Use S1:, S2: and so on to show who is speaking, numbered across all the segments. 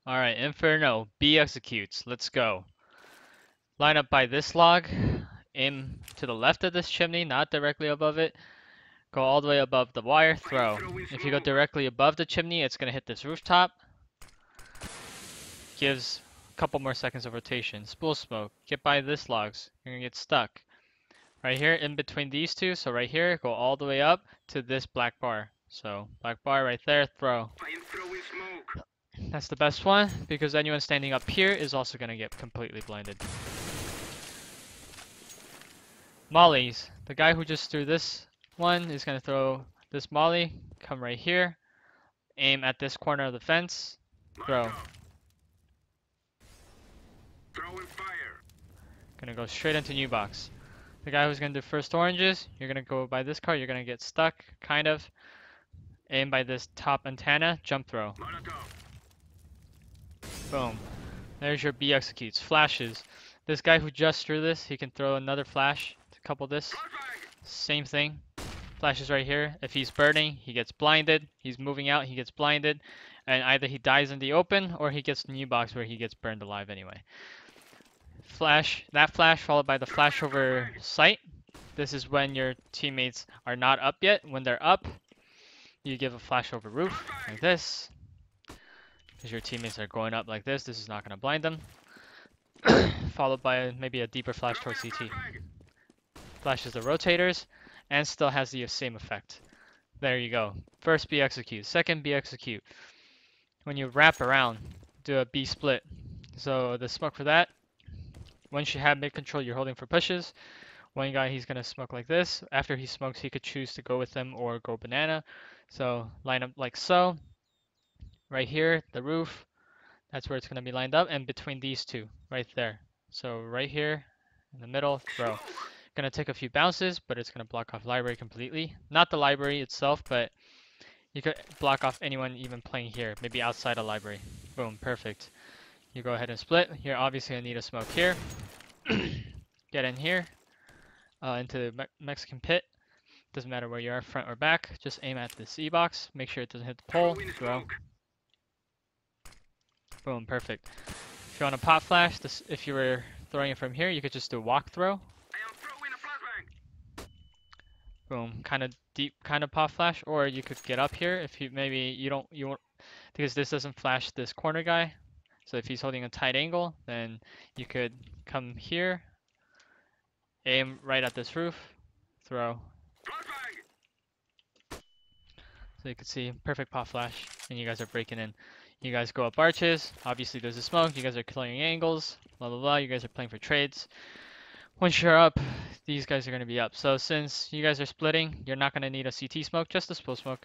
S1: Alright, Inferno, B executes. Let's go. Line up by this log. Aim to the left of this chimney, not directly above it. Go all the way above the wire, throw. If you go directly above the chimney, it's going to hit this rooftop. Gives a couple more seconds of rotation. Spool smoke. Get by this logs. You're going to get stuck. Right here, in between these two, so right here, go all the way up to this black bar. So, black bar right there, throw. That's the best one, because anyone standing up here is also going to get completely blinded. Mollies. The guy who just threw this one is going to throw this molly, come right here, aim at this corner of the fence, throw. Gonna go straight into new box. The guy who's gonna do first oranges, you're gonna go by this car, you're gonna get stuck, kind of. Aim by this top antenna, jump throw. Boom. There's your B executes. Flashes. This guy who just threw this, he can throw another flash to couple this. Same thing. Flashes right here. If he's burning, he gets blinded. He's moving out, he gets blinded. And either he dies in the open, or he gets the new box where he gets burned alive anyway. Flash, that flash followed by the flash over sight. This is when your teammates are not up yet. When they're up, you give a flash over roof, like this. Because your teammates are going up like this, this is not going to blind them. Followed by maybe a deeper flash towards CT. Flashes the rotators, and still has the same effect. There you go. First B execute, second B execute. When you wrap around, do a B split. So the smoke for that, once you have mid control, you're holding for pushes. One guy, he's going to smoke like this. After he smokes, he could choose to go with them or go banana. So line up like so. Right here, the roof. That's where it's going to be lined up. And between these two, right there. So right here, in the middle, throw. Going to take a few bounces, but it's going to block off library completely. Not the library itself, but you could block off anyone even playing here. Maybe outside a library. Boom, perfect. You go ahead and split. You're obviously going to need a smoke here. Get in here. Into the Mexican pit. Doesn't matter where you are, front or back. Just aim at the C box. Make sure it doesn't hit the pole. Throw. Boom, perfect. If you want a pop flash, if you were throwing it from here, you could just do a walk throw. Boom, kind of deep, kind of pop flash. Or you could get up here if you you won't, because this doesn't flash this corner guy. So if he's holding a tight angle, then you could come here, aim right at this roof, throw. So you can see perfect pop flash, and you guys are breaking in. You guys go up arches. Obviously there's a smoke. You guys are clearing angles. Blah blah blah. You guys are playing for trades. Once you're up, these guys are going to be up. So since you guys are splitting, you're not going to need a CT smoke, just a spool smoke.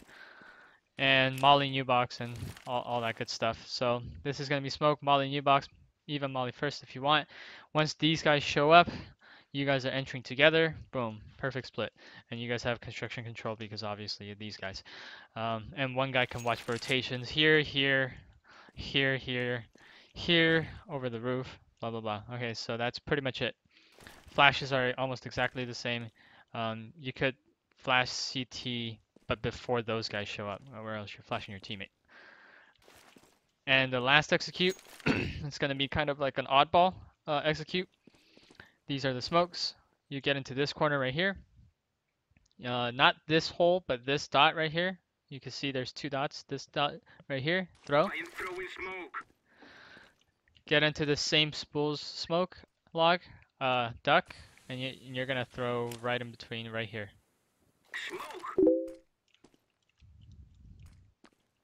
S1: And molly new box and all that good stuff. So this is going to be smoke, molly new box, even molly first if you want. Once these guys show up, you guys are entering together. Boom, perfect split. And you guys have construction control because obviously these guys. And one guy can watch rotations here, here, here, here, here, over the roof, blah, blah, blah. Okay, so that's pretty much it. Flashes are almost exactly the same. You could flash CT, but before those guys show up, or else you're flashing your teammate. And the last execute, it's going to be kind of like an oddball execute. These are the smokes. You get into this corner right here. Not this hole, but this dot right here. You can see there's two dots. This dot right here. Throw. Get into the same spool's smoke log. Duck. And you're going to throw right in between right here.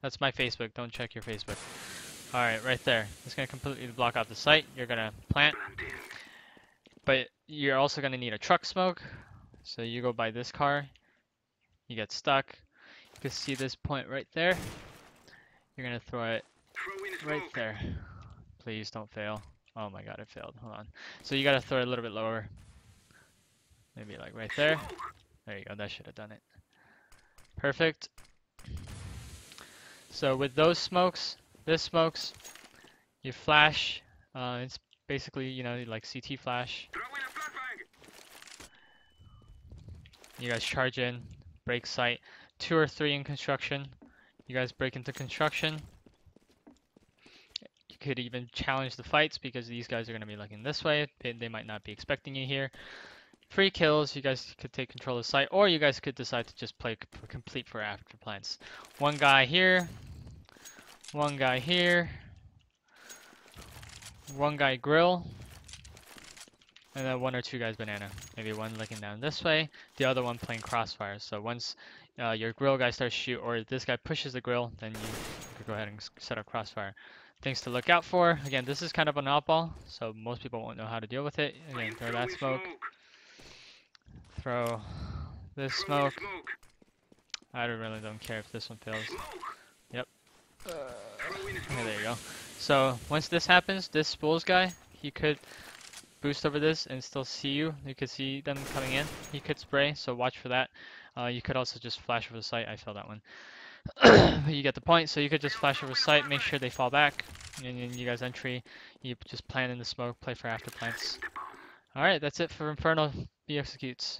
S1: That's my Facebook. Don't check your Facebook. Alright, right there. It's going to completely block off the site. You're going to plant. But you're also going to need a truck smoke. So you go by this car. You get stuck. You can see this point right there. You're going to throw it right there. Please don't fail. Oh my god, it failed. Hold on. So you got to throw it a little bit lower. Maybe like right there. There you go. That should have done it. Perfect. So with those smokes, this smokes, you flash. It's basically, you know, like CT flash. You guys charge in, break site. 2 or 3 in construction. You guys break into construction. You You could even challenge the fights because these guys are going to be looking this way. They might not be expecting you here. Free kills, you guys could take control of the site, or you guys could decide to just play complete for after plants. One guy here, one guy here, one guy grill, and then one or two guys banana. Maybe one looking down this way, the other one playing crossfire. So once your grill guy starts to shoot, or this guy pushes the grill, then you could go ahead and set up crossfire. Things to look out for. Again, this is kind of an oddball, so most people won't know how to deal with it. Again, throw that smoke. Throw this smoke. I really don't care if this one fails. Yep. Okay, there you go. So once this happens, this spools guy, he could boost over this and still see you. You could see them coming in. He could spray, so watch for that. You could also just flash over the site. I failed that one. But you get the point. So you could just flash over the site, make sure they fall back, and then you guys entry. You just plan in the smoke, play for after plants. Alright, that's it for Inferno. B executes.